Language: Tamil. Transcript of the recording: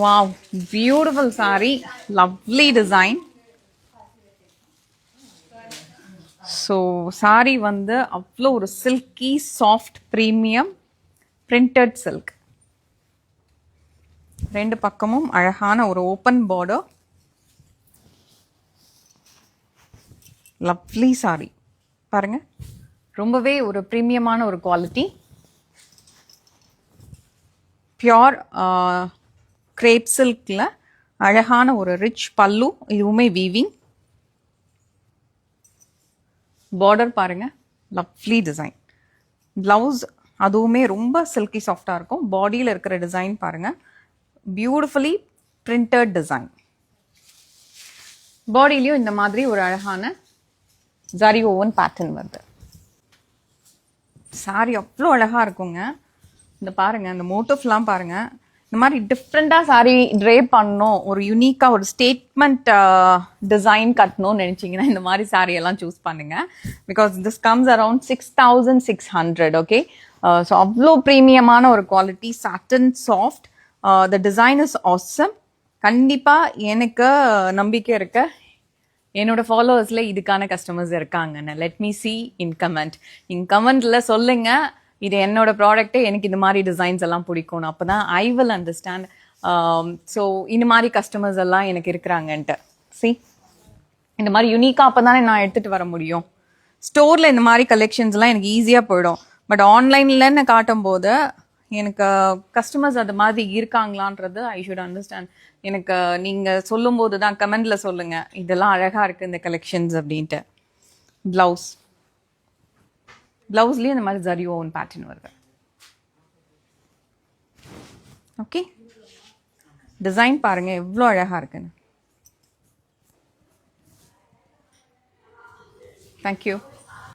Wow, beautiful saree, lovely design. So saree வந்து அவ்வளோ ஒரு silky soft premium printed silk. ரெண்டு பக்கமும் அழகான ஒரு ஓப்பன் பார்டர். லவ்லி saree பாருங்க, ரொம்பவே ஒரு ப்ரீமியமான ஒரு குவாலிட்டி. பியோர் கிரேப் சில்கில் அழகான ஒரு ரிச் பல்லு, இதுவுமே வீவிங். பார்டர் பாருங்க, லவ்லி டிசைன். ப்ளவுஸ் அதுவுமே ரொம்ப சில்கி சாஃப்டாக இருக்கும். பாடியில் இருக்கிற டிசைன் பாருங்க, பியூட்டிஃபுல்லி பிரிண்டட் டிசைன். பாடியிலையும் இந்த மாதிரி ஒரு அழகான ஜரி ஓவன் பேட்டர்ன் வருது. சாரி அவ்வளோ அழகாக இருக்குங்க. இந்த பாருங்க, இந்த மோட்டிவ்லாம் பாருங்க. இந்த மாதிரி டிஃப்ரெண்ட்டாக சாரி ட்ரேப் பண்ணணும், ஒரு யூனிக்காக ஒரு ஸ்டேட்மெண்ட் டிசைன் கட்டணும்னு நினச்சிங்கன்னா இந்த மாதிரி சாரி எல்லாம் சூஸ் பண்ணுங்க. Because this comes around 6600. Okay, so அவ்வளோ ப்ரீமியமான ஒரு quality, cotton soft. The design is awesome. கண்டிப்பாக எனக்கு நம்பிக்கை இருக்க என்னோட ஃபாலோவர்ஸில் இதுக்கான கஸ்டமர்ஸ் இருக்காங்கன்னு. Let me see in comment. நீங்கள் கமெண்ட்ல சொல்லுங்க, இது என்னோட ப்ராடக்ட்டு, எனக்கு இந்த மாதிரி டிசைன்ஸ் எல்லாம் பிடிக்கும்னு. அப்போ தான் ஐ வில் அண்டர்ஸ்டாண்ட். ஸோ இந்த மாதிரி கஸ்டமர்ஸ் எல்லாம் எனக்கு இருக்கிறாங்கன்ட்டு. சி, இந்த மாதிரி யூனிக்காக அப்போ தானே நான் எடுத்துகிட்டு வர முடியும். ஸ்டோரில் இந்த மாதிரி கலெக்ஷன்ஸ்லாம் எனக்கு ஈஸியாக போயிடும். பட் ஆன்லைன்லன்னு காட்டும்போது எனக்கு கஸ்டமர்ஸ் அது மாதிரி இருக்காங்களான்றது ஐ ஷுட் அண்டர்ஸ்டாண்ட். எனக்கு நீங்கள் சொல்லும்போது தான் கமெண்டில் சொல்லுங்கள், இதெல்லாம் அழகாக இருக்குது இந்த கலெக்ஷன்ஸ் அப்படின்ட்டு. ப்ளவுஸ்லேயும் இந்த மாதிரி ஜரி ஓவன் பேட்டர்ன் வருது. ஓகே, டிசைன் பாருங்கள் எவ்வளோ அழகாக இருக்குன்னு. தேங்க்யூ.